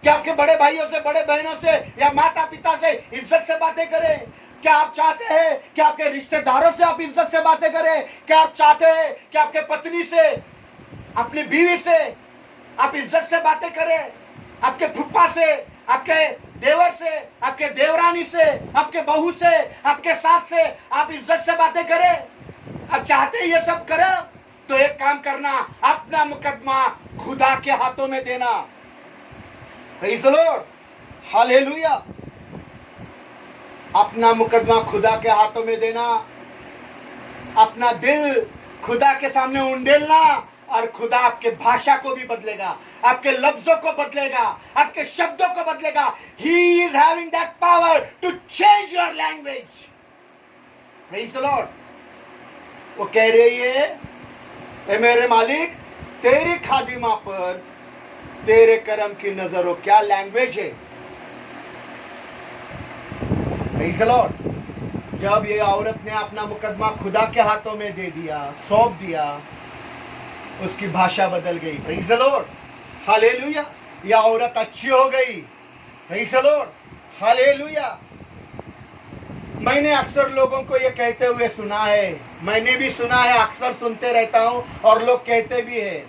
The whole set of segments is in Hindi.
क्या आपके बड़े भाइयों से, बड़े बहनों से या माता पिता से इज्जत से बातें करें? क्या आप चाहते हैं कि आपके रिश्तेदारों से आप इज्जत से बातें करें? क्या आप चाहते हैं कि आपके पत्नी से, अपनी बीवी से आप इज्जत से बातें करें? आपके फूफा से, आपके देवर से, आपके देवरानी से, आपके बहू से, आपके सास से आप इज्जत से बातें करें? आप चाहते हैं ये सब करें? तो एक काम करना, अपना मुकदमा खुदा के हाथों में देना। Praise the Lord, hallelujah. अपना मुकदमा खुदा के हाथों में देना, अपना दिल खुदा के सामने उंडेलना, और खुदा आपके भाषा को भी बदलेगा, आपके लफ्जों को बदलेगा, आपके शब्दों को बदलेगा। He is having that power to change your language. Praise the Lord. वो कह रही है, ए मेरे मालिक, तेरी खादिमा पर तेरे कर्म की नजर हो। क्या लैंग्वेज है! Praise the Lord. जब ये औरत ने अपना मुकदमा खुदा के हाथों में दे दिया, सौंप दिया, उसकी भाषा बदल गई। Praise the Lord, hallelujah. यह औरत अच्छी हो गई। Praise the Lord, hallelujah. मैंने अक्सर लोगों को ये कहते हुए सुना है, मैंने भी सुना है, अक्सर सुनते रहता हूं और लोग कहते भी है,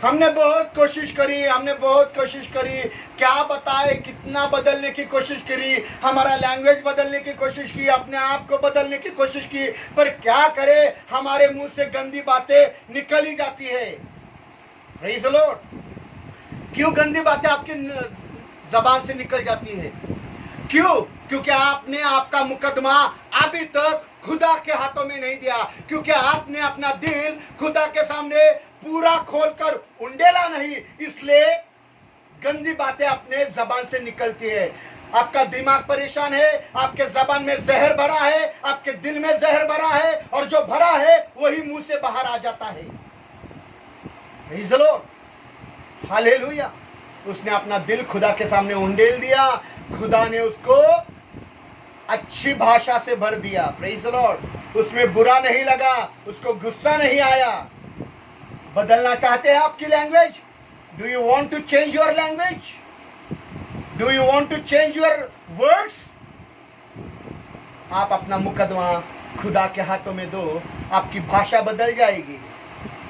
हमने बहुत कोशिश करी, क्या बताए, कितना बदलने की कोशिश करी, हमारा लैंग्वेज बदलने की कोशिश की, अपने आप को बदलने की कोशिश की, पर क्या करे, हमारे मुंह से गंदी बातें निकल ही जाती है। Praise the Lord. क्यों गंदी बातें आपकी जबान से निकल जाती है? क्यों? क्योंकि आपने आपका मुकदमा अभी तक खुदा के हाथों में नहीं दिया, क्योंकि आपने अपना दिल खुदा के सामने पूरा खोलकर उंडेला नहीं, इसलिए गंदी बातें अपने जबान से निकलती है। आपका दिमाग परेशान है, आपके जबान में जहर भरा है, आपके दिल में जहर भरा है, और जो भरा है वही मुंह से बाहर आ जाता है। Praise the Lord, hallelujah. उसने अपना दिल खुदा के सामने उंडेल दिया, खुदा ने उसको अच्छी भाषा से भर दिया। Praise the Lord. उसमें बुरा नहीं लगा, उसको गुस्सा नहीं आया। बदलना चाहते हैं आपकी language? Do you want to change your language? Do you want to change your words? आप अपना मुकदमा खुदा के हाथों में दो, आपकी भाषा बदल जाएगी।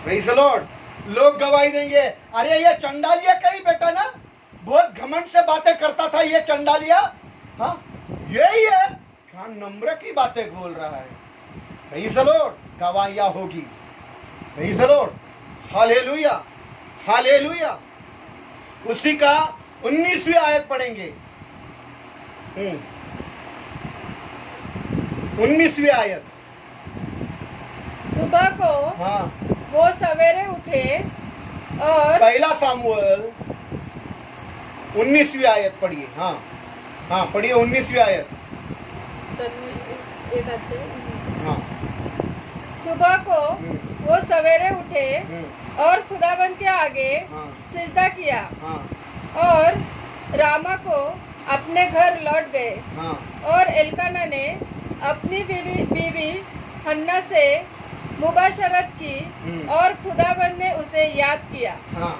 Praise the Lord. लोग गवाही देंगे, अरे ये चंडालिया कहीं बेटा ना, बहुत घमंड से बातें करता था ये चंडालिया, हाँ यही है, क्या नम्र की बातें बोल रहा है। Praise the Lord. गवाहियां होगी। प्रेज़ द लॉर्ड, हालेलुया, हालेलुया। उसी का 19वीं आयत पढ़ेंगे। 19वीं आयत। सुबह को हाँ, वो सवेरे उठे और पहला सामुएल 19वीं आयत पढ़िए। हाँ हाँ, पढ़िए 19वीं आयत। हाँ। सुबह को वो सवेरे उठे और खुदाबन के आगे हाँ। सिजदा किया हाँ। और रामा को अपने घर लौट गए। हाँ। और एल्काना ने अपनी बीवी हन्ना से मुबाशरत की और खुदाबंद ने उसे याद किया। हाँ,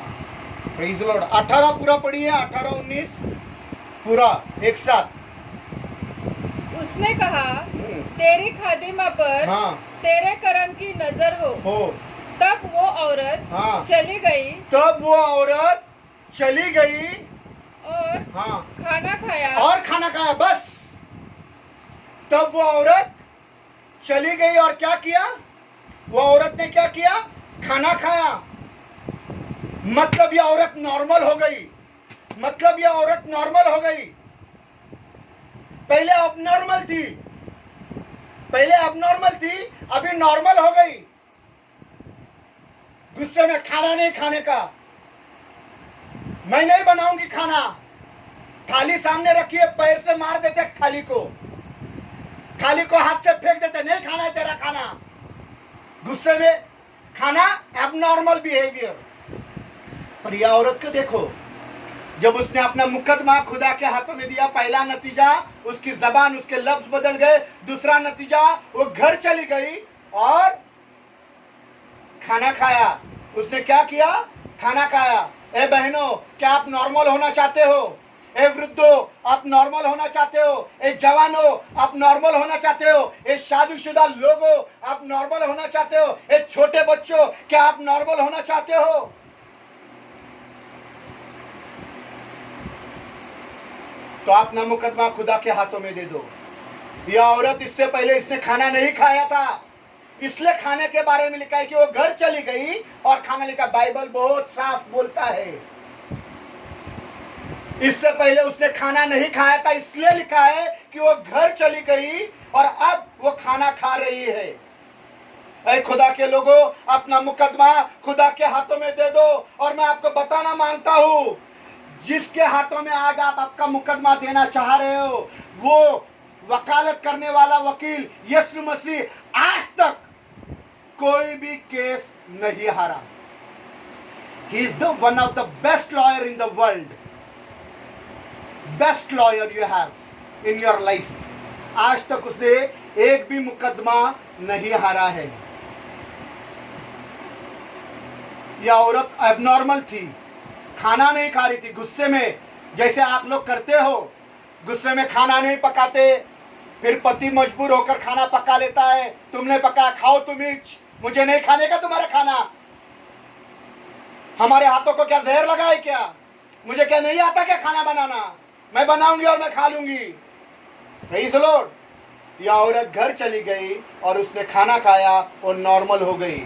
प्रेज़ द लॉर्ड। 18 पूरा पढ़िए, 18-19 पूरा एक साथ। उसने कहा, तेरी खादिमा पर हाँ। तेरे कर्म की नजर हो। तब वो औरत हाँ। चली गई। तब वो औरत चली गई और हाँ, खाना खाया। और खाना खाया, बस। तब वो औरत चली गई और क्या किया? वो औरत ने क्या किया? खाना खाया। मतलब ये औरत नॉर्मल हो गई। मतलब ये औरत नॉर्मल हो गई। पहले अबनॉर्मल थी, अभी नॉर्मल हो गई। गुस्से में खाना नहीं खाने का, मैं नहीं बनाऊंगी खाना। थाली सामने रखिए, पैर से मार देते थाली को हाथ से फेंक देते, नहीं खाना है तेरा खाना। गुस्से में खाना, एबनॉर्मल बिहेवियर। पर यह औरत को देखो, जब उसने अपना मुकदमा खुदा के हाथों में दिया, पहला नतीजा उसकी जबान, उसके लफ्ज बदल गए। दूसरा नतीजा, वो घर चली गई और खाना खाया। उसने क्या किया? खाना खाया। ए बहनों, क्या आप नॉर्मल होना चाहते हो? ए वृद्धो आप नॉर्मल होना चाहते हो, ए जवानो आप नॉर्मल होना चाहते हो, ए शादीशुदा लोगों आप नॉर्मल होना चाहते हो, ए छोटे बच्चों क्या आप नॉर्मल होना चाहते हो? तो अपना मुकदमा खुदा के हाथों में दे दो। यह औरत इससे पहले इसने खाना नहीं खाया था, इसलिए खाने के बारे में लिखा है कि वो घर चली गई और खाना लिखा। बाइबल बहुत साफ बोलता है, इससे पहले उसने खाना नहीं खाया था, इसलिए लिखा है कि वो घर चली गई और अब वो खाना खा रही है। ऐ खुदा के लोगों, अपना मुकदमा खुदा के हाथों में दे दो। और मैं आपको बताना मांगता हूं, जिसके हाथों में आज आप आपका मुकदमा देना चाह रहे हो, वो वकालत करने वाला वकील यीशु मसीह आज तक कोई भी केस नहीं हारा। He is the one of the best lawyer in the world, best lawyer you have in your life. आज तक उसने एक भी मुकदमा नहीं हारा है। यह औरत एबनॉर्मल थी, खाना नहीं खा रही थी, गुस्से में, जैसे आप लोग करते हो, गुस्से में खाना नहीं पकाते, फिर पति मजबूर होकर खाना पका लेता है। तुमने पकाया, खाओ तुम ही, मुझे नहीं खाने का तुम्हारा खाना। हमारे हाथों को क्या जहर लगा है क्या? मुझे क्या नहीं आता क्या खाना बनाना? मैं बनाऊंगी और मैं खा लूंगी। Praise the Lord. यह औरत घर चली गई और उसने खाना खाया और नॉर्मल हो गई।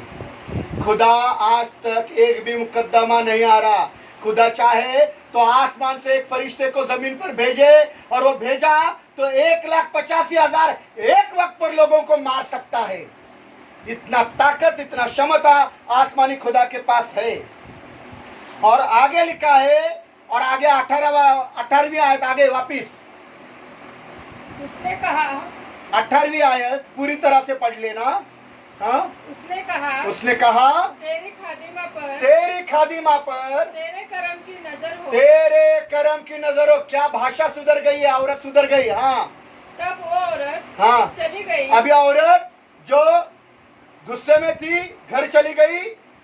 खुदा आज तक एक भी मुकदमा नहीं आ रहा। खुदा चाहे तो आसमान से एक फरिश्ते को जमीन पर भेजे, और वो भेजा तो 1,85,000 एक वक्त पर लोगों को मार सकता है। इतना ताकत, इतना क्षमता आसमानी खुदा के पास है। और आगे लिखा है, और आगे 18वीं आयत आगे वापिस, उसने कहा, 18वीं आयत पूरी तरह से पढ़ लेना। हाँ, उसने कहा तेरी खादिमा पर तेरे कर्म की नजर हो। तेरे कर्म की नजर हो। क्या भाषा सुधर गई है, औरत सुधर गई। हाँ, तब वो औरत हाँ चली गई। अभी औरत जो गुस्से में थी घर चली गई।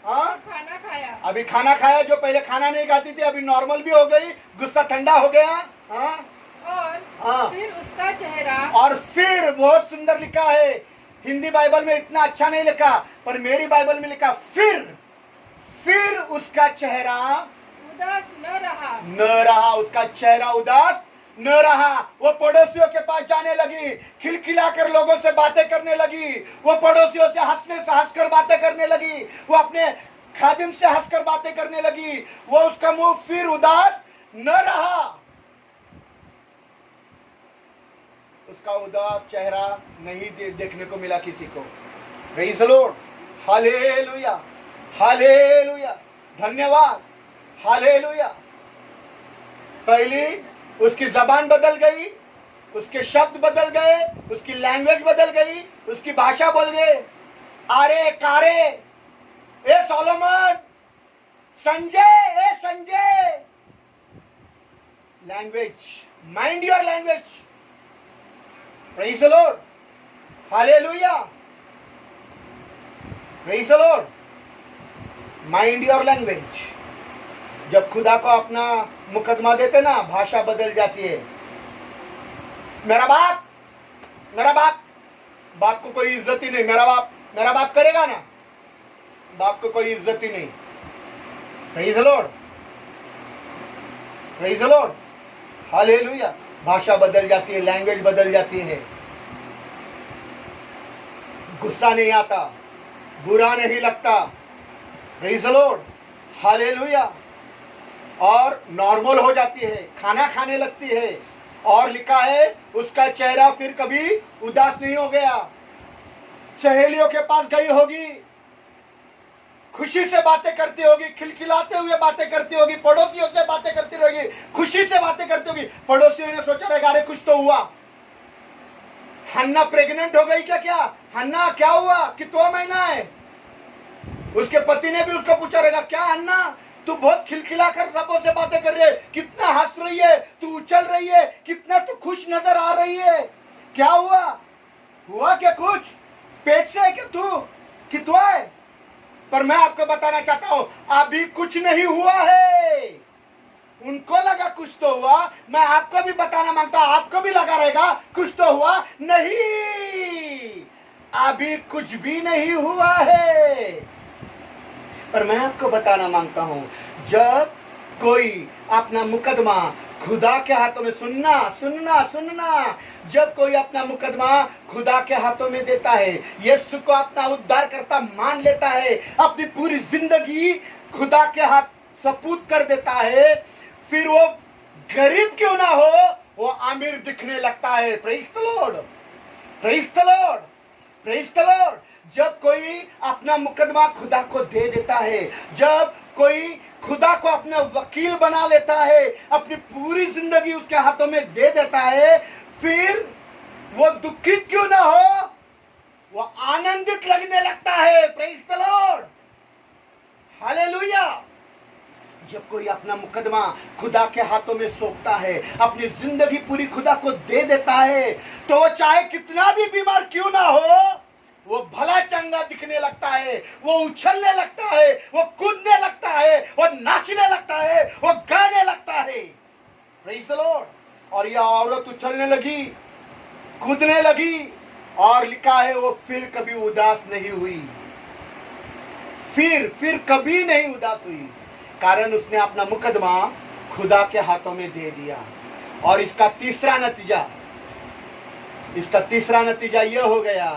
हाँ, खाना खाया। अभी खाना खाया, जो पहले खाना नहीं खाती थी अभी नॉर्मल भी हो गई, गुस्सा ठंडा हो गया। हाँ, और हाँ, फिर उसका चेहरा, और फिर बहुत सुंदर लिखा है। हिंदी बाइबल में इतना अच्छा नहीं लिखा, पर मेरी बाइबल में लिखा फिर उसका चेहरा उदास न रहा। उसका चेहरा उदास न रहा। वो पड़ोसियों के पास जाने लगी, खिलखिलाकर लोगों से बातें करने लगी। वो पड़ोसियों से हंसकर बातें करने लगी। वो अपने खादिम से हंसकर बातें करने लगी। वो उसका मुंह फिर उदास न रहा। उसका उदास चेहरा नहीं देखने को मिला किसी को। Praise the Lord. Hallelujah, hallelujah, धन्यवाद, हालेलुया। पहली उसकी जबान बदल गई, उसके शब्द बदल गए, उसकी लैंग्वेज बदल गई, उसकी भाषा बदल गई। आरे कारे, ए Solomon, Sanjay, language, mind your language. Praise the Lord, हालेलुया, praise the Lord. Mind your language. जब खुदा को अपना मुकदमा देते ना, भाषा बदल जाती है। मेरा बाप को कोई इज्जत ही नहीं। मेरा बाप करेगा ना, बाप को कोई इज्जत ही नहीं। Praise the Lord, praise the Lord, hallelujah. भाषा बदल जाती है, लैंग्वेज बदल जाती है। गुस्सा नहीं आता, बुरा नहीं लगता। प्रेज़ द लॉर्ड, हालेलुया। और नॉर्मल हो जाती है, खाना खाने लगती है। और लिखा है उसका चेहरा फिर कभी उदास नहीं हो गया। सहेलियों के पास गई होगी, खुशी से बातें करती होगी, खिलखिलाते हुए बातें करती होगी, पड़ोसियों से बातें करती रहेगी, खुशी से बातें करती होगी। पड़ोसियों ने सोचा रहेगा अरे कुछ तो हुआ, हन्ना प्रेग्नेंट हो गई क्या? हन्ना क्या हुआ, कितना महीना है? उसके पति ने भी उसको पूछा रहेगा, क्या हन्ना तू बहुत खिलखिला कर सबों से बातें कर रही है, कितना हंस रही है, तू उछल रही है, कितना तू खुश नजर आ रही है, क्या हुआ क्या? कुछ पेट से है क्या तू, कितना है? पर मैं आपको बताना चाहता हूं अभी कुछ नहीं हुआ है। उनको लगा कुछ तो हुआ, मैं आपको भी बताना मांगता हूं, आपको भी लगा रहेगा कुछ तो हुआ। नहीं, अभी कुछ भी नहीं हुआ है। पर मैं आपको बताना मांगता हूं, जब कोई अपना मुकदमा खुदा के हाथों में, सुनना सुनना सुनना, जब कोई अपना मुकदमा खुदा के हाथों में देता है, यीशु को अपना उद्धारकर्ता मान लेता है, अपनी पूरी जिंदगी खुदा के हाथ सपूत कर देता है, फिर वो गरीब क्यों ना हो, वो अमीर दिखने लगता है। Praise the Lord, praise the Lord, praise the Lord. जब कोई अपना मुकदमा खुदा को दे देता है, जब कोई खुदा को अपना वकील बना लेता है, अपनी पूरी जिंदगी उसके हाथों में दे देता है, फिर वो दुखित क्यों ना हो, वो आनंदित लगने लगता है। Praise the Lord, hallelujah. जब कोई अपना मुकदमा खुदा के हाथों में सौंपता है, अपनी जिंदगी पूरी खुदा को दे देता है, तो वो चाहे कितना भी बीमार क्यों ना हो, वो भला चंगा दिखने लगता है, वो उछलने लगता है, वो कूदने लगता है, वो नाचने लगता है, वो गाने लगता है। Praise the Lord. और यह औरत उछलने लगी, कूदने लगी, और लिखा है वो फिर कभी उदास नहीं हुई, फिर कभी नहीं उदास हुई, कारण उसने अपना मुकदमा खुदा के हाथों में दे दिया। और इसका तीसरा नतीजा यह हो गया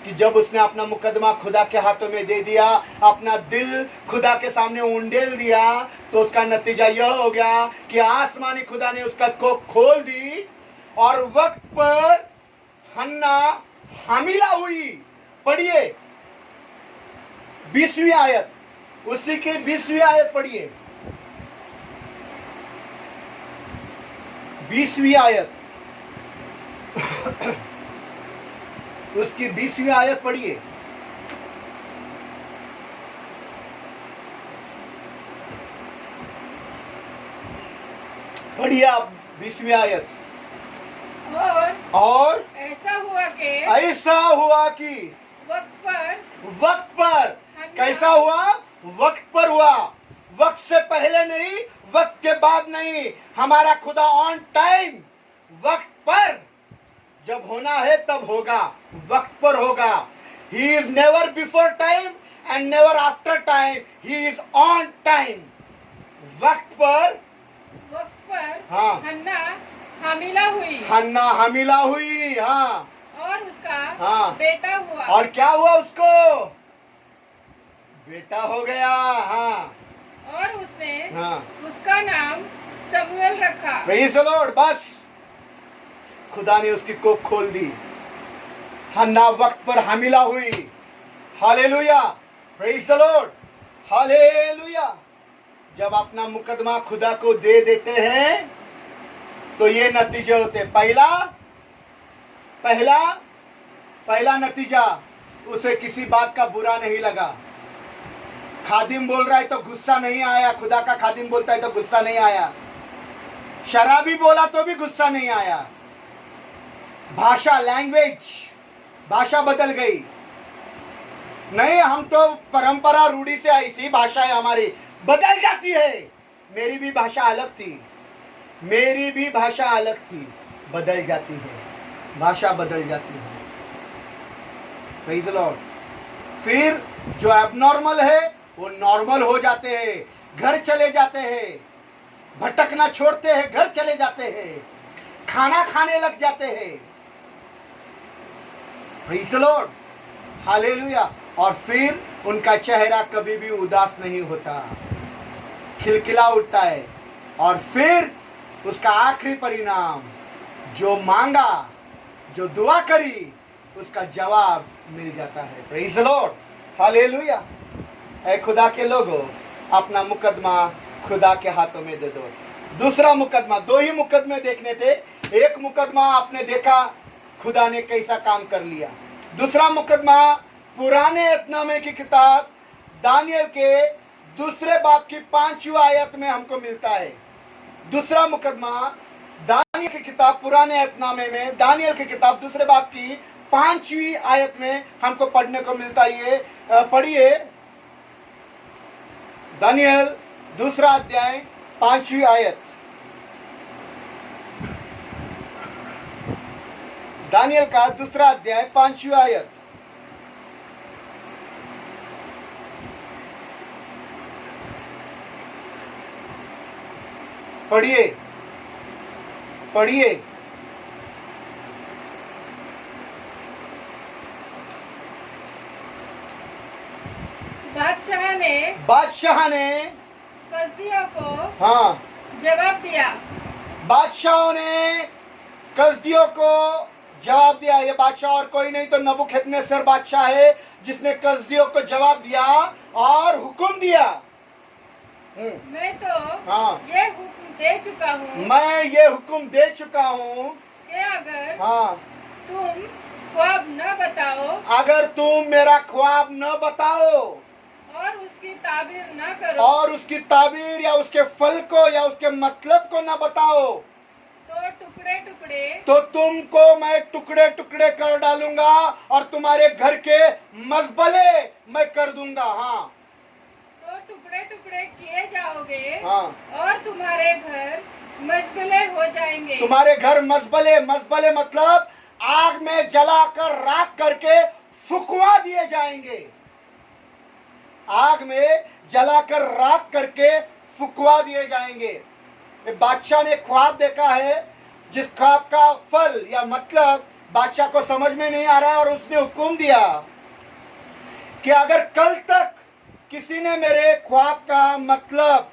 कि जब उसने अपना मुकदमा खुदा के हाथों में दे दिया, अपना दिल खुदा के सामने उंडेल दिया, तो उसका नतीजा यह हो गया कि आसमानी खुदा ने उसका कोख खोल दी, और वक्त पर हन्ना हामिला हुई। पढ़िए 20वीं आयत, उसी की 20वीं आयत पढ़िए, 20वीं आयत उसकी 20वीं आयत पढ़िए। पढ़िए आप 20वीं आयत। और ऐसा हुआ कि वक्त पर कैसा हुआ, वक्त पर हुआ, वक्त से पहले नहीं, वक्त के बाद नहीं। हमारा खुदा ऑन टाइम, वक्त पर, जब होना है तब होगा, वक्त पर होगा। He is never before time and never after time, he is on time. वक्त पर हाँ, हन्ना हमीला हुई, हाँ, और उसका हाँ, बेटा हुआ। और क्या हुआ, उसको बेटा हो गया। हाँ, और उसने हाँ, उसका नाम शमूएल रखा। Praise the Lord. बस खुदा ने उसकी कोख खोल दी, हन्ना वक्त पर हमीला हुई। Hallelujah, praise the Lord, hallelujah. जब अपना मुकदमा खुदा को दे देते हैं तो ये नतीजे होते। पहला नतीजा, उसे किसी बात का बुरा नहीं लगा। खादिम बोल रहा है तो गुस्सा नहीं आया, खुदा का खादिम बोलता है तो गुस्सा नहीं आया। शराबी बोला तो भी गुस्सा नहीं आया। भाषा बदल गई। नहीं, हम तो परंपरा रूढ़ी से ऐसी भाषा है हमारी, बदल जाती है। मेरी भी भाषा अलग थी, बदल जाती है, भाषा बदल जाती है। Praise the Lord. फिर जो एबनॉर्मल है वो नॉर्मल हो जाते हैं, घर चले जाते हैं, भटकना छोड़ते हैं, घर चले जाते हैं, खाना खाने लग जाते हैं। प्रेज़ द लॉर्ड, हालेलुया। और फिर उनका चेहरा कभी भी उदास नहीं होता, खिलखिला उठता है। और फिर उसका आखिरी परिणाम, जो मांगा, जो दुआ करी, उसका जवाब मिल जाता है। प्रेज़ द लॉर्ड, हालेलुया। ऐ खुदा के लोगों, अपना मुकदमा खुदा के हाथों में दे दो। दूसरा मुकदमा, 2 ही मुकदमे देखने थे। एक मुकदमा आपने देखा खुदा ने कैसा काम कर लिया। दूसरा मुकदमा पुराने एतनामे की किताब दानियल के 2 बाब की 5वीं आयत में हमको मिलता है। दूसरा मुकदमा दानियल की किताब, पुराने एतनामे में दानियल की किताब 2 बाब की 5वीं आयत में हमको पढ़ने को मिलता है। पढ़िए दानियल 2 अध्याय 5वीं आयत, दानियल का 2रा अध्याय 5वीं आयत। पढ़िए पढ़िए। बादशाह ने कसदियों को हाँ, जवाब दिया। बादशाहों ने कसदियों को जवाब दिया। ये बादशाह और कोई नहीं तो नबूकदनेस्सर बादशाह है, जिसने कसदियों को जवाब दिया और हुक्म दिया। मैं तो हाँ, ये हुक्म दे चुका हूँ मैं ये हुक्म दे चुका हूँ कि अगर हाँ, तुम ख्वाब न बताओ अगर तुम मेरा ख्वाब न बताओ और उसकी ताबीर न करो और उसकी ताबीर या उसके फल को या उसके मतलब को न बताओ, तो टुकड़े टुकड़े तो तुमको मैं टुकड़े टुकड़े कर डालूंगा और तुम्हारे घर के मजबले मैं कर दूंगा। हाँ, तो टुकड़े टुकड़े किए जाओगे हाँ, और तुम्हारे घर मशगले हो जाएंगे। तुम्हारे घर मजबले, मजबले मतलब आग में जलाकर राख करके फुकवा दिए जाएंगे। आग में जलाकर राख करके फुकवा दिए जाएंगे। बादशाह ने ख्वाब देखा है, जिस ख्वाब का फल या मतलब बादशाह को समझ में नहीं आ रहा है, और उसने हुक्म दिया कि अगर कल तक किसी ने मेरे ख्वाब का मतलब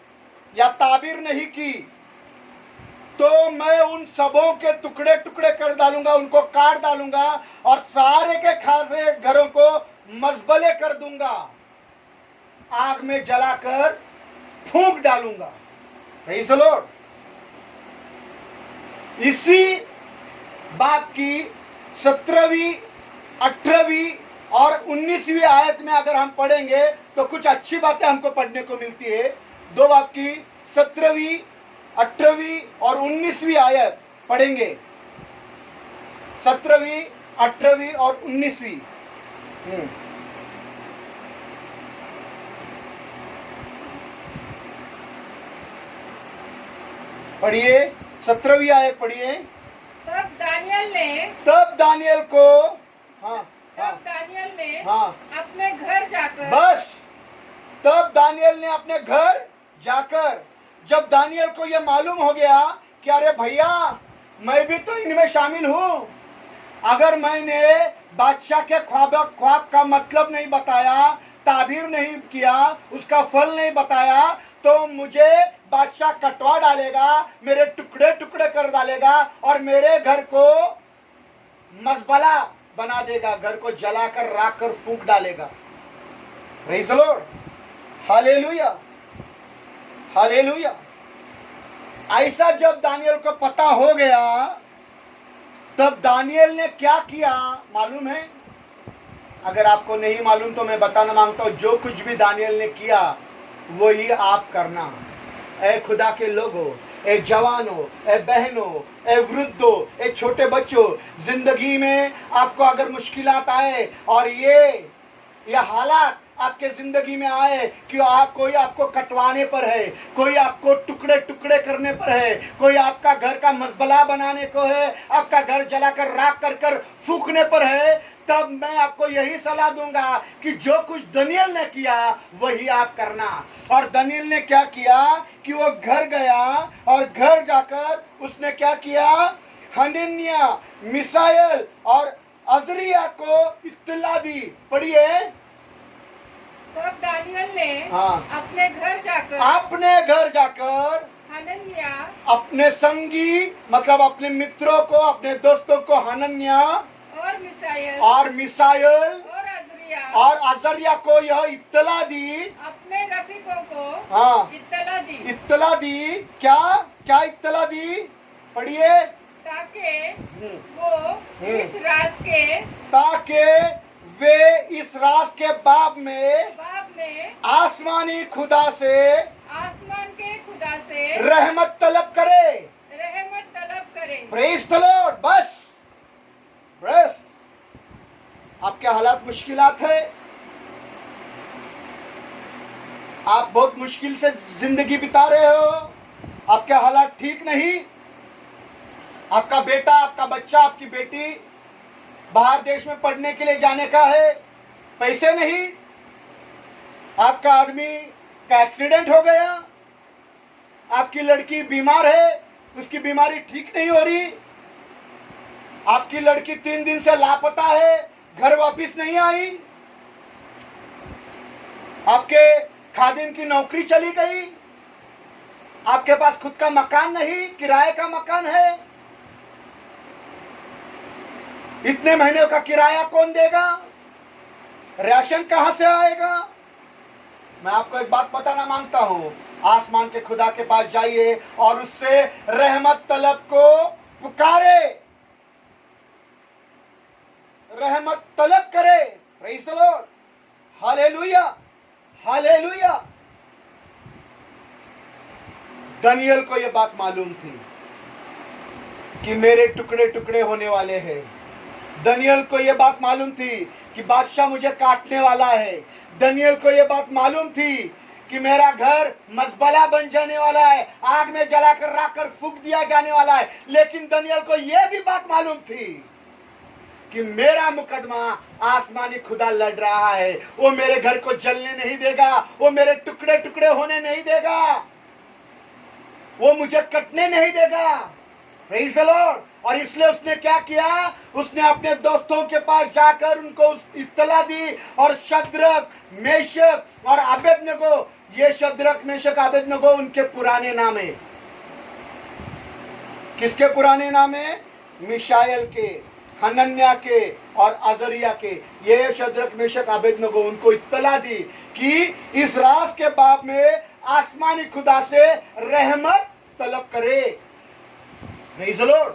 या ताबीर नहीं की तो मैं उन सबों के टुकड़े टुकड़े कर डालूंगा, उनको काट डालूंगा और सारे के खासे घरों को मजबले कर दूंगा, आग में जलाकर फूंक डालूंगा। Praise the Lord. इसी बात की 17वीं, 18वीं और 19वीं आयत में अगर हम पढ़ेंगे तो कुछ अच्छी बातें हमको पढ़ने को मिलती है। 2 बाब की 17वीं, 18वीं और 19वीं आयत पढ़ेंगे। 17वीं, 18वीं और 19वीं। पढ़िए, 17वीं आयत पढ़िए। तब दानियल को हाँ, तब दानियल ने हाँ, अपने घर जाकर बस तब दानियल ने अपने घर जाकर, जब दानियल को यह मालूम हो गया कि अरे भैया मैं भी तो इनमें शामिल हूँ, अगर मैंने बादशाह के ख्वाब का मतलब नहीं बताया, ताबीर नहीं किया, उसका फल नहीं बताया, तो मुझे बादशाह कटवा डालेगा, मेरे टुकड़े टुकड़े कर डालेगा और मेरे घर को मजबला बना देगा, घर को जलाकर राख कर फूंक डालेगा। Praise the Lord. Hallelujah, hallelujah. ऐसा जब दानियल को पता हो गया, तब दानियल ने क्या किया मालूम है? अगर आपको नहीं मालूम तो मैं बताना मांगता हूं, जो कुछ भी दानियल ने किया वही आप करना। ए खुदा के लोगों, ए जवानों, ए बहनों, ए वृद्धों, ए छोटे बच्चों, जिंदगी में आपको अगर मुश्किलात आए और ये हालात आपके जिंदगी में आए कि कोई आपको कटवाने पर है, कोई आपको टुकड़े टुकड़े करने पर है, कोई आपका घर का मजबला बनाने को है, आपका घर जलाकर राख कर कर फूकने पर है, तब मैं आपको यही सलाह दूंगा कि जो कुछ दानियल ने किया वही आप करना। और दानियल ने क्या किया कि वो घर गया और घर जाकर उसने क्या किया, हनन्याह, मिसाएल और अजरिया को इत्तला दी। पढ़िए। तब दानियल ने अपने घर जाकर हनन्याह, अपने संगी मतलब अपने मित्रों को, अपने दोस्तों को हनन्याह और मिसाएल और अजरिया को यह इत्तला दी, अपने रफीकों को इत्तला दी। क्या इत्तला दी? पढ़िए। ताकि वे इस राज के बाब में आसमान के खुदा से रहमत तलब करे। Praise the Lord. बस आपके हालात मुश्किलात है, आप बहुत मुश्किल से जिंदगी बिता रहे हो, आपके हालात ठीक नहीं, आपका बेटा, आपका बच्चा, आपकी बेटी बाहर देश में पढ़ने के लिए जाने का है, पैसे नहीं, आपका आदमी का एक्सीडेंट हो गया, आपकी लड़की बीमार है, उसकी बीमारी ठीक नहीं हो रही, आपकी लड़की 3 दिन से लापता है, घर वापस नहीं आई, आपके खादिम की नौकरी चली गई, आपके पास खुद का मकान नहीं, किराए का मकान है, इतने महीने का किराया कौन देगा, राशन कहां से आएगा। मैं आपको एक बात बताना मांगता हूं, आसमान के खुदा के पास जाइए और उससे रहमत तलब को पुकारे, रहमत तलब करे। Praise the Lord, hallelujah, hallelujah. दानियल को यह बात मालूम थी कि मेरे टुकड़े टुकड़े होने वाले हैं। दानियल को यह बात मालूम थी कि बादशाह मुझे काटने वाला है। दानियल को यह बात मालूम थी कि मेरा घर मजबला बन जाने वाला है, आग में जलाकर राखकर फूंक दिया जाने वाला है। लेकिन दानियल को यह भी बात मालूम थी कि मेरा मुकदमा आसमानी खुदा लड़ रहा है, वो मेरे घर को जलने नहीं देगा, वो मेरे टुकड़े टुकड़े होने नहीं देगा, वो मुझे कटने नहीं देगा। Praise the Lord. और इसलिए उसने क्या किया, उसने अपने दोस्तों के पास जाकर उनको इत्तला दी, और शद्रक, मेशक और अबेदनगो, ये शद्रक, मेशक, अबेदनगो उनके पुराने नाम है। किसके पुराने नाम है? मिशाएल के, हनन्या के और अजरिया के। ये शद्रक, मेशक, अबेदनगो उनको इत्तला दी कि इस राज के बाप में आसमानी खुदा से रहमत तलब करे। प्रेज़ द लॉर्ड,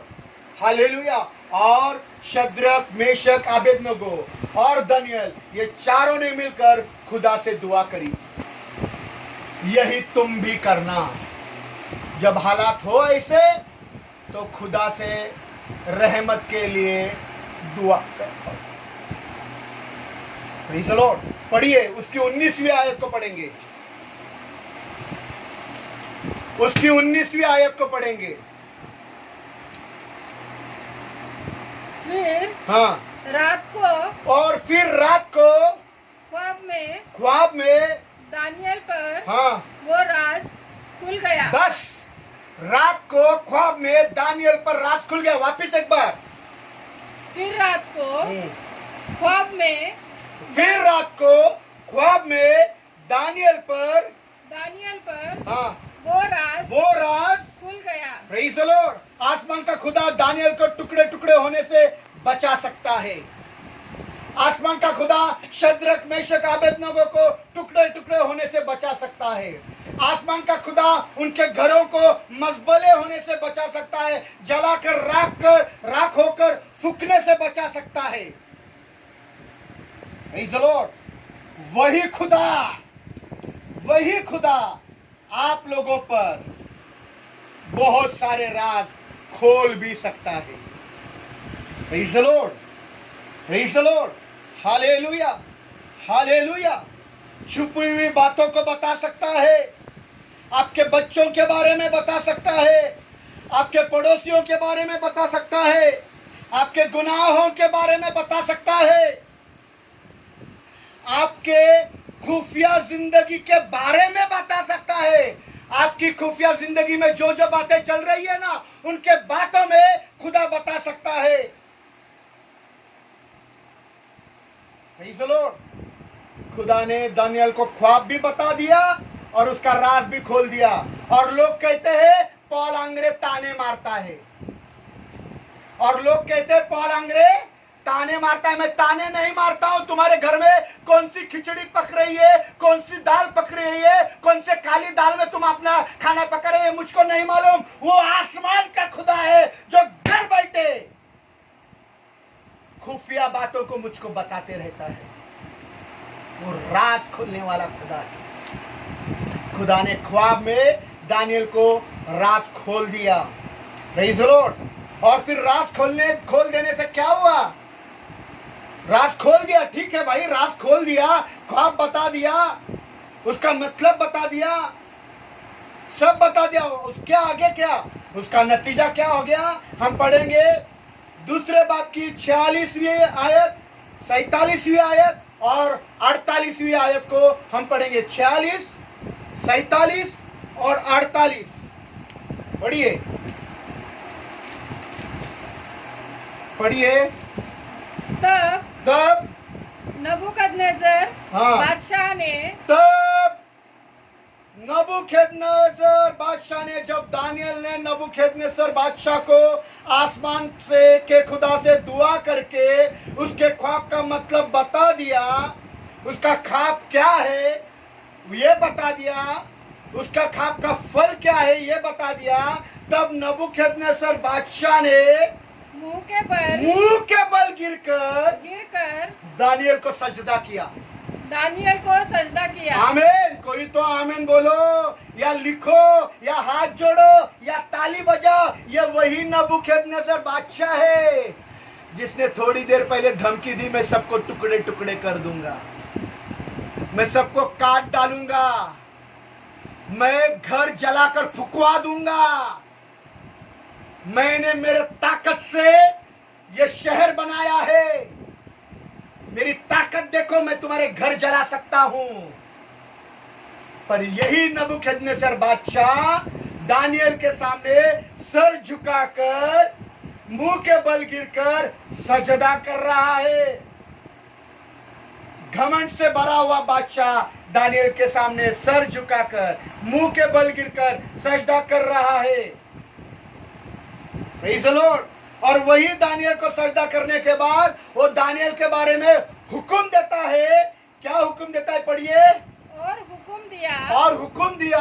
हालेलुया। और शद्रक, मेशक, अबेदनगो और दानियल, ये चारों ने मिलकर खुदा से दुआ करी। यही तुम भी करना। जब हालात हो ऐसे तो खुदा से रहमत के लिए दुआ करो। Praise the Lord. पढ़िए, उसकी 19वीं आयत को पढ़ेंगे, उसकी 19वीं आयत को पढ़ेंगे। फिर हाँ, रात को, और फिर रात को ख्वाब में दानियल पर हाँ, वो राज खुल गया। बस रात को ख्वाब में दानियल पर राज खुल गया। वापिस एक बार। फिर रात को ख्वाब में, फिर रात को ख्वाब में दानियल पर हाँ, वो राज खुल गया। Praise the Lord. आसमान का खुदा दानियल को टुकड़े टुकड़े होने से बचा सकता है। आसमान का खुदा शद्रक, मेशक, अबेदनगो को टुकड़े टुकड़े होने से बचा सकता है। आसमान का खुदा उनके घरों को मजबले होने से बचा सकता है, जलाकर राख होकर फूकने से बचा सकता है। Praise the Lord. वही खुदा आप लोगों पर बहुत सारे राज खोल भी सकता है। Praise the Lord, praise the Lord, hallelujah, hallelujah. छुपी हुई बातों को बता सकता है, आपके बच्चों के बारे में बता सकता है, आपके पड़ोसियों के बारे में बता सकता है, आपके गुनाहों के बारे में बता सकता है, आपके खुफिया जिंदगी के बारे में बता सकता है। आपकी खुफिया जिंदगी में जो जो बातें चल रही है ना, उनके बातों में खुदा बता सकता है। Praise the Lord. खुदा ने दानियल को ख्वाब भी बता दिया और उसका राज भी खोल दिया। और लोग कहते हैं पौल अंग्रे ताने मारता है, और लोग कहते हैं पौल अंग्रे ताने मारता है। मैं ताने नहीं मारता हूं। तुम्हारे घर में कौन सी खिचड़ी पक रही है, कौन सी दाल पक रही है, कौन से काली दाल में तुम अपना खाना पका रहे हैं, मुझको नहीं मालूम। वो आसमान का खुदा है जो घर बैठे खुफिया बातों को मुझको बताते रहता है। वो राज खोलने वाला खुदा है। खुदा ने ख्वाब में दानियल को राज खोल दिया। Praise the Lord. और फिर राज खोल देने से क्या हुआ? राज खोल दिया, ठीक है भाई, राज खोल दिया, ख्वाब बता दिया, उसका मतलब बता दिया, सब बता दिया। उसके आगे क्या, उसका नतीजा क्या हो गया, हम पढ़ेंगे दूसरे बाब की 46वीं आयत, 47वीं आयत और 48वीं आयत को हम पढ़ेंगे। 46, 47 और 48 पढ़िए, पढ़िए। तब नबूकदनेस्सर हाँ। बादशाह ने तब नबूकदनेस्सर बादशाह ने, जब दानियल ने नबूकदनेस्सर बादशाह को आसमान से के खुदा से दुआ करके उसके ख्वाब का मतलब बता दिया, उसका ख्वाब क्या है ये बता दिया, उसका ख्वाब का फल क्या है ये बता दिया, तब नबूकदनेस्सर बादशाह ने मुंह के बल गिरकर दानियल को सजदा किया। दानियल को सजदा किया। आमीन। कोई तो आमीन बोलो, या लिखो, या हाथ जोड़ो, या ताली बजाओ। ये वही नबूकदनेस्सर बादशाह है जिसने थोड़ी देर पहले धमकी दी, मैं सबको टुकड़े टुकड़े कर दूंगा, मैं सबको काट डालूंगा, मैं घर जलाकर फुकवा दूंगा, मैंने मेरे ताकत से ये शहर बनाया है, मेरी ताकत देखो, मैं तुम्हारे घर जला सकता हूं। पर यही नबूकदनेस्सर बादशाह दानियल के सामने सर झुकाकर मुंह के बल गिरकर सजदा कर रहा है। घमंड से भरा हुआ बादशाह दानियल के सामने सर झुकाकर मुंह के बल गिरकर सजदा कर रहा है। Praise the Lord. और वही दानियल को सजदा करने के बाद वो दानियल के बारे में हुक्म देता है। क्या हुक्म देता है, पढ़िए। और हुक्म दिया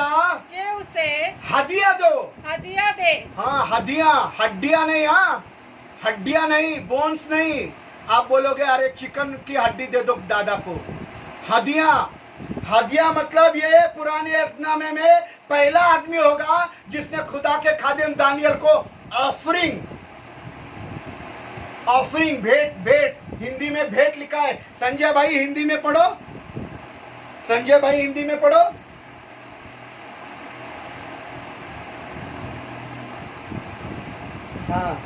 कि उसे हदिया दो। हदिया दे। हाँ, हदिया, हड्डियां नहीं, हाँ हड्डियां नहीं, बोन्स नहीं। आप बोलोगे अरे चिकन की हड्डी दे दो दादा को। हदिया, हदिया मतलब ये पुराने अहदनामे में पहला आदमी होगा जिसने खुदा के खादिम दानियल को ऑफरिंग, भेंट, भेंट, हिंदी में भेंट लिखा है। संजय भाई हिंदी में पढ़ो, संजय भाई हिंदी में पढ़ो। हाँ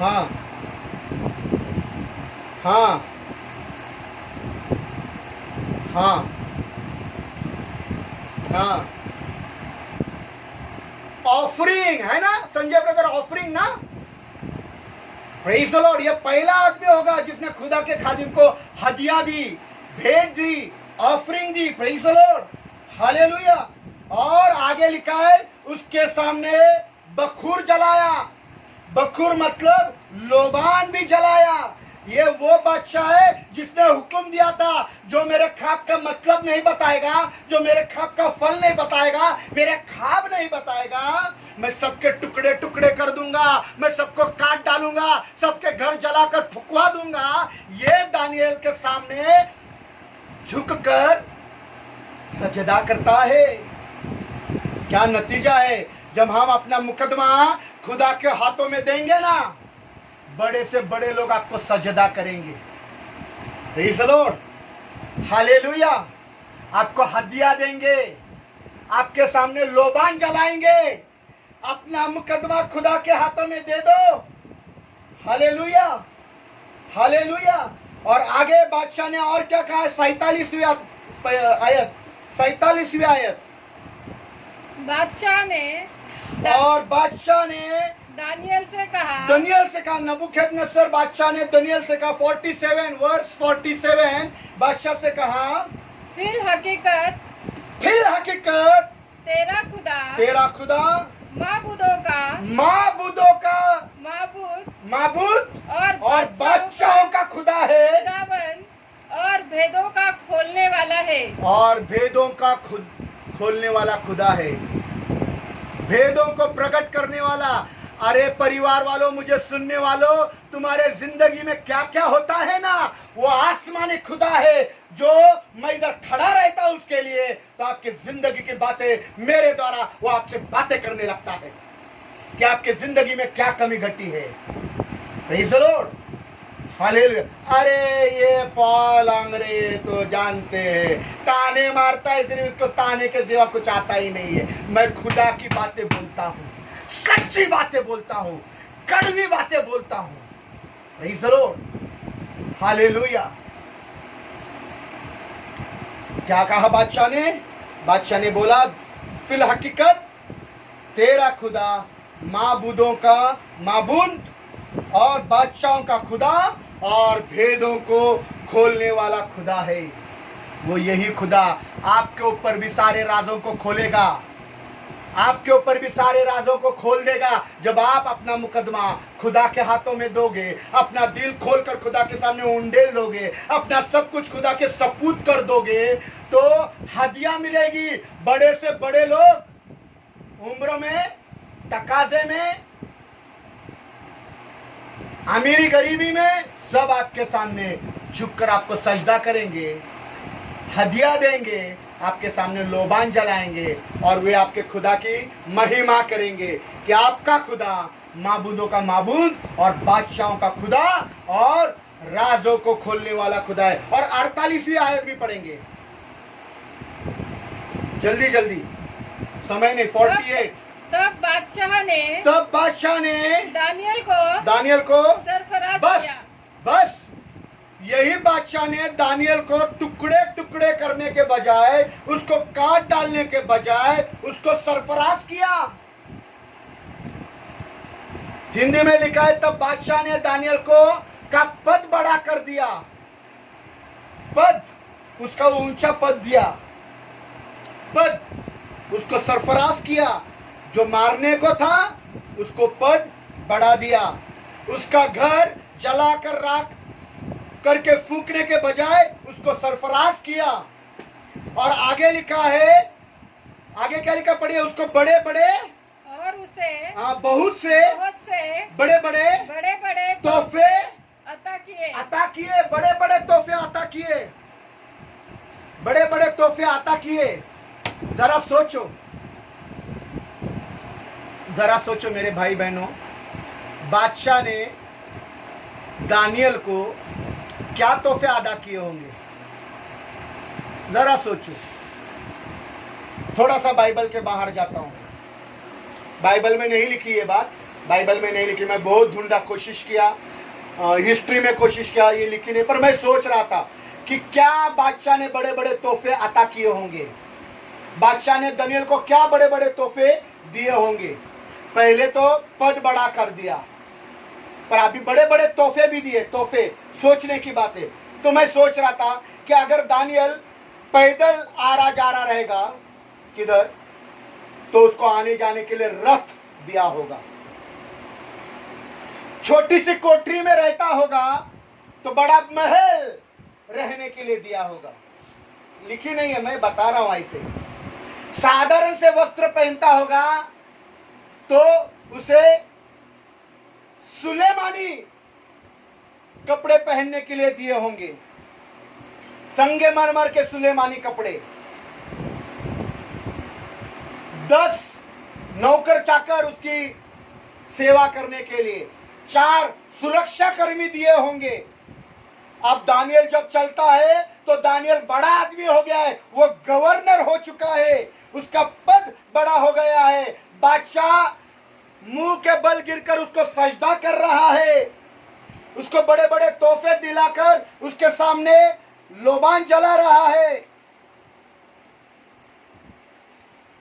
हाँ हाँ हाँ हाँ, ऑफरिंग है ना संजय ब्रदर, ऑफरिंग ना। Praise the Lord. ये पहला आदमी होगा जिसने खुदा के खादिम को हदिया दी, भेंट दी, ऑफरिंग दी। प्रेज़ द लॉर्ड, हालेलुया। और आगे लिखा है उसके सामने बखूर जलाया। बखूर मतलब लोबान भी जलाया। ये वो बादशाह है जिसने हुक्म दिया था, जो मेरे ख्वाब का मतलब नहीं बताएगा, जो मेरे ख्वाब का फल नहीं बताएगा, मेरे ख्वाब नहीं बताएगा, मैं सबके टुकड़े टुकड़े कर दूंगा, मैं सबको काट डालूंगा, सबके घर जलाकर फुकवा दूंगा। ये दानियल के सामने झुककर सजदा करता है। क्या नतीजा है, जब हम अपना मुकदमा खुदा के हाथों में देंगे ना, बड़े से बड़े लोग आपको सजदा करेंगे। Praise the Lord, hallelujah. आपको हदिया देंगे, आपके सामने लोबान जलाएंगे। अपना मुकदमा खुदा के हाथों में दे दो। Hallelujah, hallelujah. और आगे बादशाह ने और क्या कहा, 47वीं आयत, 47वीं आयत। बादशाह ने दानियल से कहा, नबूकदनेस्सर बादशाह ने दानियल से कहा, 47 वर्स 47 बादशाह से कहा, फिल हकीकत तेरा खुदा माबूद और बादशाहों का खुदा है, और भेदों का खोलने वाला है। और भेदों का खोलने वाला खुदा है, भेदों को प्रकट करने वाला। अरे परिवार वालों, मुझे सुनने वालों, तुम्हारे जिंदगी में क्या क्या होता है ना, वो आसमानी खुदा है। जो मैं इधर खड़ा रहता हूं उसके लिए, तो आपकी जिंदगी की बातें मेरे द्वारा वो आपसे बातें करने लगता है कि आपकी जिंदगी में क्या कमी घटी है। Praise the Lord, hallelujah. अरे ये पॉल अंग्रे तो जानते हैं, ताने मारता है, इतनी उसको ताने के सिवा कुछ आता ही नहीं है। मैं खुदा की बातें बोलता हूँ, सच्ची बातें बोलता हूँ, कड़वी बातें बोलता हूँ। Praise the Lord, hallelujah. क्या कहा बादशाह ने? बादशाह ने बोला, फिल हकीकत तेरा खुदा माबूदों का माबूद और बादशाहों का खुदा और भेदों को खोलने वाला खुदा है। वो यही खुदा आपके ऊपर भी सारे राजों को खोलेगा, आपके ऊपर भी सारे राजों को खोल देगा। जब आप अपना मुकदमा खुदा के हाथों में दोगे, अपना दिल खोलकर खुदा के सामने उंडेल दोगे, अपना सब कुछ खुदा के सपूत कर दोगे, तो हदिया मिलेगी। बड़े से बड़े लोग उम्र में, तकाजे में, अमीरी गरीबी में, सब आपके सामने झुककर आपको सजदा करेंगे, हदिया देंगे, आपके सामने लोबान जलाएंगे और वे आपके खुदा की महिमा करेंगे कि आपका खुदा माबूदों का माबूद और बादशाहों का खुदा और राजों को खोलने वाला खुदा है। और 48वीं आयत भी पढ़ेंगे, जल्दी जल्दी, समय नहीं। 48। तब बादशाह ने दानियल को सरफराज बस किया। बस यही बादशाह ने दानियल को टुकड़े टुकड़े करने के बजाय, उसको काट डालने के बजाय उसको सरफराज किया। हिंदी में लिखा है, तब बादशाह ने दानियल को का पद बड़ा कर दिया, पद उसका ऊंचा पद दिया, पद उसको सरफराज किया। जो मारने को था उसको पद बढ़ा दिया, उसका घर जलाकर राख करके फूकने के बजाय उसको सरफराज किया। और आगे लिखा है, आगे क्या लिखा पढ़िए, उसको बड़े बड़े और उसे बहुत से बड़े बड़े तोहफे अता किए, बड़े बड़े तोहफे अता किए, बड़े बड़े तोहफे अता किए। जरा सोचो, जरा सोचो मेरे भाई बहनों, बादशाह ने दानियल को क्या तोहफे अदा किए होंगे? जरा सोचो। थोड़ा सा बाइबल के बाहर जाता हूं, बाइबल में नहीं लिखी ये बात, बाइबल में नहीं लिखी। मैं बहुत ढूंढा, कोशिश किया, हिस्ट्री में कोशिश किया, ये लिखी नहीं। पर मैं सोच रहा था कि क्या बादशाह ने बड़े बड़े तोहफे अता किए होंगे, बादशाह ने दानियल को क्या बड़े बड़े तोहफे दिए होंगे। पहले तो पद बड़ा कर दिया, पर अभी बड़े बड़े तोहफे भी दिए। तोहफे सोचने की बात है। तो मैं सोच रहा था कि अगर दानियल पैदल आ रहा जा रहा रहेगा किधर, तो उसको आने जाने के लिए रथ दिया होगा, छोटी सी कोठरी में रहता होगा तो बड़ा महल रहने के लिए दिया होगा। लिखी नहीं है, मैं बता रहा हूं ऐसे। साधारण से वस्त्र पहनता होगा तो उसे सुलेमानी कपड़े पहनने के लिए दिए होंगे, संगमरमर के सुलेमानी कपड़े। 10 नौकर चाकर उसकी सेवा करने के लिए, 4 सुरक्षा कर्मी दिए होंगे। अब दानियल जब चलता है तो दानियल बड़ा आदमी हो गया है, वो गवर्नर हो चुका है, उसका पद बड़ा हो गया है। बादशाह मुंह के बल गिरकर उसको सजदा कर रहा है, उसको बड़े बड़े तोहफे दिलाकर उसके सामने लोबान जला रहा है।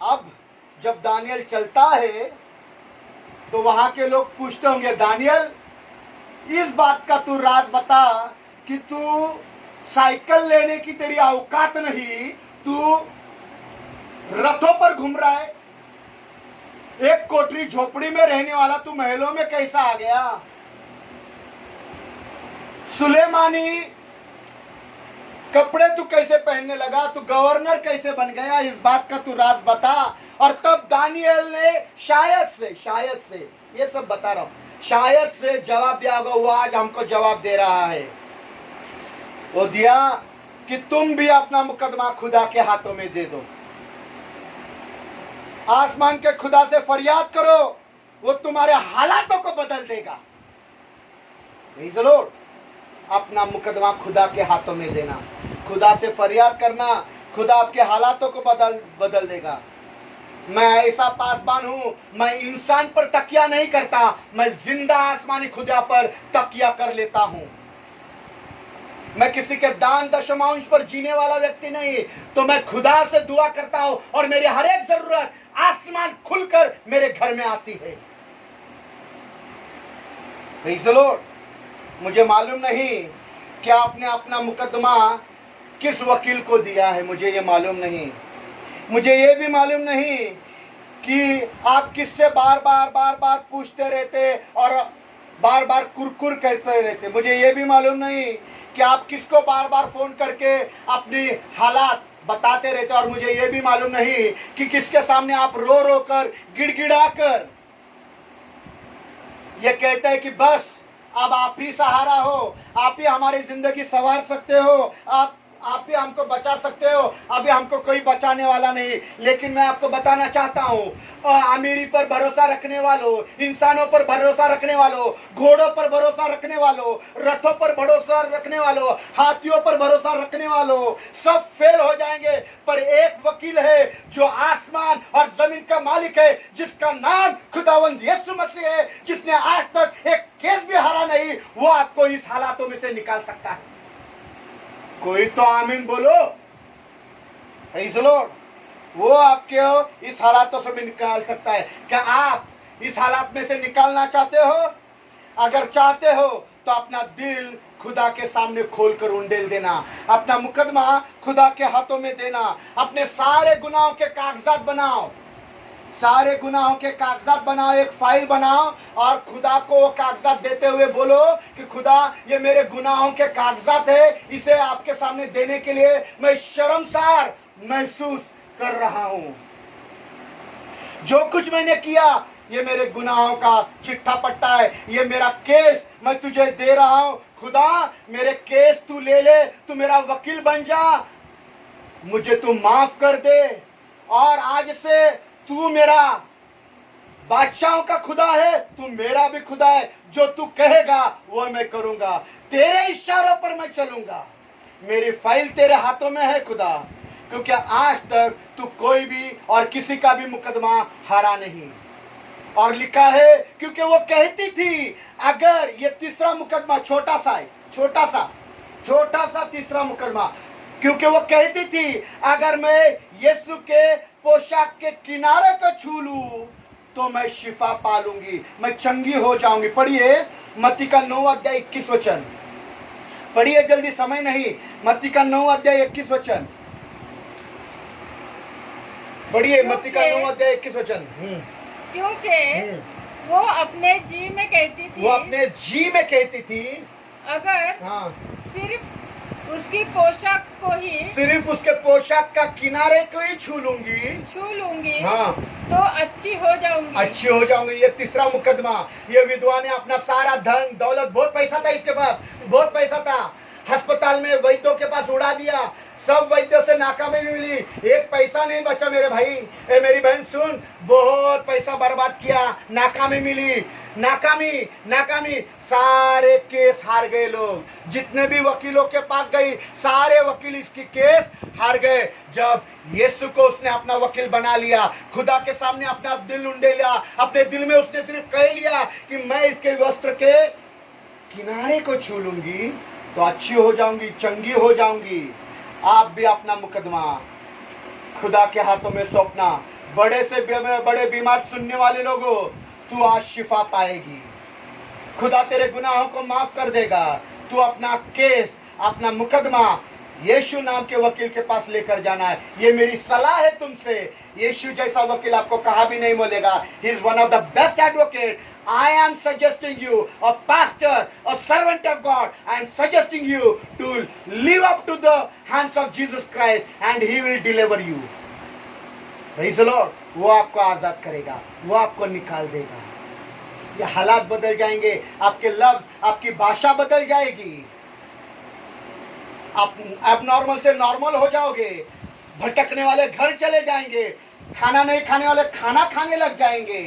अब जब दानियल चलता है तो वहां के लोग पूछते होंगे, दानियल इस बात का तू राज बता कि तू साइकिल लेने की तेरी औकात नहीं, तू रथों पर घूम रहा है, एक कोठरी झोपड़ी में रहने वाला तू महलों में कैसा आ गया? सुलेमानी कपड़े तू कैसे पहनने लगा? तू गवर्नर कैसे बन गया? इस बात का तू राज बता। और तब दानियल ने शायद से ये सब बता रहा हूं, शायद से जवाब दिया होगा। वो आज हमको जवाब दे रहा है, वो दिया कि तुम भी अपना मुकदमा खुदा के हाथों में दे दो, आसमान के खुदा से फरियाद करो, वो तुम्हारे हालातों को बदल देगा। प्रेज़ द लॉर्ड, अपना मुकदमा खुदा के हाथों में देना, खुदा से फरियाद करना, खुदा आपके हालातों को बदल देगा। मैं ऐसा पासबान हूं, मैं इंसान पर तकिया नहीं करता, मैं जिंदा आसमानी खुदा पर तकिया कर लेता हूं। मैं किसी के दान दशमांश पर जीने वाला व्यक्ति नहीं, तो मैं खुदा से दुआ करता हूं और मेरी हर एक जरूरत आसमान खुलकर मेरे घर में आती है। Praise the Lord. मुझे मालूम नहीं कि आपने अपना मुकदमा किस वकील को दिया है, मुझे ये मालूम नहीं। मुझे ये भी मालूम नहीं कि आप किससे बार बार पूछते रहते और बार बार कुरकुर करते रहते। मुझे ये भी मालूम नहीं कि आप किसको बार बार फोन करके अपनी हालात बताते रहते। और मुझे ये भी मालूम नहीं कि किसके सामने आप रो रो कर गिड़गिड़ा कर ये कहते हैं कि बस अब आप ही सहारा हो, आप ही हमारी जिंदगी संवार सकते हो, आप ही हमको बचा सकते हो, अभी हमको कोई बचाने वाला नहीं। लेकिन मैं आपको बताना चाहता हूँ, अमीरी पर भरोसा रखने वालों, इंसानों पर भरोसा रखने वालों, घोड़ों पर भरोसा रखने वालों, रथों पर भरोसा रखने वालों, हाथियों पर भरोसा रखने वालों, सब फेल हो जाएंगे। पर एक वकील है जो आसमान और जमीन का मालिक है, जिसका नाम खुदावंद यीशु मसीह है, जिसने आज तक एक केस भी हारा नहीं, वो आपको इस हालातों में से निकाल सकता है। कोई तो आमीन बोलो। Praise the Lord. वो आपके इस हालातों से भी निकाल सकता है। क्या आप इस हालात में से निकालना चाहते हो? अगर चाहते हो तो अपना दिल खुदा के सामने खोलकर उंडेल देना, अपना मुकदमा खुदा के हाथों में देना, अपने सारे गुनाहों के कागजात बनाओ, सारे गुनाहों के कागजात बनाओ, एक फाइल बनाओ और खुदा को वो कागजात देते हुए बोलो कि खुदा ये मेरे गुनाहों के कागजात है, इसे आपके सामने देने के लिए मैं शर्मसार महसूस कर रहा हूं। जो कुछ मैंने किया ये मेरे गुनाहों का चिट्ठा पट्टा है, ये मेरा केस मैं तुझे दे रहा हूं। खुदा मेरे केस तू ले ले, तू मेरा वकील बन जा, मुझे तू माफ कर दे। और आज से तू मेरा बादशाहों का खुदा है, तू मेरा भी खुदा है। जो तू कहेगा वो मैं करूंगा, तेरे इशारों पर मैं चलूंगा। मेरी फाइल तेरे हाथों में है खुदा, क्योंकि आज तक तू कोई भी और किसी का भी मुकदमा हारा नहीं। और लिखा है क्योंकि वो कहती थी, अगर ये तीसरा मुकदमा छोटा सा तीसरा मुकदमा, क्योंकि वो कहती थी अगर मैं यीशु के पोशाक के किनारे को छू लूं तो मैं शिफा पा लूंगी, मैं चंगी हो जाऊंगी। पढ़िए मत्ती का 9 अध्याय 21 वचन, पढ़िए जल्दी, समय नहीं। मत्ती का 9 अध्याय 21 वचन पढ़िए, मत्ती का 9 अध्याय 21 वचन। क्योंकि वो अपने जी में कहती थी, अगर सिर्फ उसकी पोशाक को ही, सिर्फ उसके पोशाक का किनारे को ही छू लूंगी तो अच्छी हो जाऊंगी। ये तीसरा मुकदमा। ये विधवा ने अपना सारा धन दौलत, बहुत पैसा था इसके पास, बहुत पैसा था, अस्पताल में वैद्यों के पास उड़ा दिया, सब वैद्यों से नाकामी मिली, एक पैसा नहीं बचा। मेरे भाई मेरी बहन सुन, बहुत पैसा बर्बाद किया, नाकामी मिली, नाकामी, सारे केस हार गए लोग। जितने भी वकीलों के पास गई, सारे वकील इसकी केस हार गए। जब यीशु को उसने अपना वकील बना लिया, खुदा के सामने अपना दिल उंडे लिया, अपने दिल में उसने सिर्फ कह लिया कि मैं इसके वस्त्र के किनारे को छू लूंगी तो अच्छी हो जाऊंगी, चंगी हो जाऊंगी। आप भी अपना मुकदमा खुदा के हाथों में सौंपना। बड़े से बड़े बीमार सुनने वाले लोगों, तू आज शिफा पाएगी, खुदा तेरे गुनाहों को माफ कर देगा। तू अपना केस, अपना मुकदमा यीशु नाम के वकील के पास लेकर जाना है। ये मेरी सलाह है तुमसे। यीशु जैसा वकील आपको कहा भी नहीं मिलेगा। He is one of the best advocate. I am suggesting you, a pastor, a servant of God, I am suggesting you to live up to the hands of Jesus Christ and He will deliver you. Praise the Lord. वो आपको आजाद करेगा, वो आपको निकाल देगा। ये हालात बदल जाएंगे, आपके लफ्ज, आपकी भाषा बदल जाएगी, आप एबनॉर्मल से नॉर्मल हो जाओगे, भटकने वाले घर चले जाएंगे, खाना नहीं खाने वाले खाना खाने लग जाएंगे।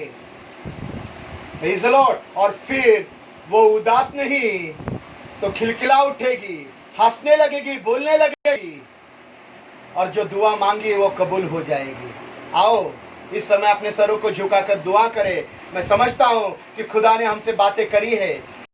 Praise the Lord. और फिर वो उदास नहीं, तो खिलखिला उठेगी, हंसने लगेगी, बोलने लगेगी, और जो दुआ मांगी वो कबूल हो जाएगी। आओ इस समय अपने सरों को झुकाकर दुआ करें। मैं समझता हूं कि खुदा ने हमसे बातें करी है,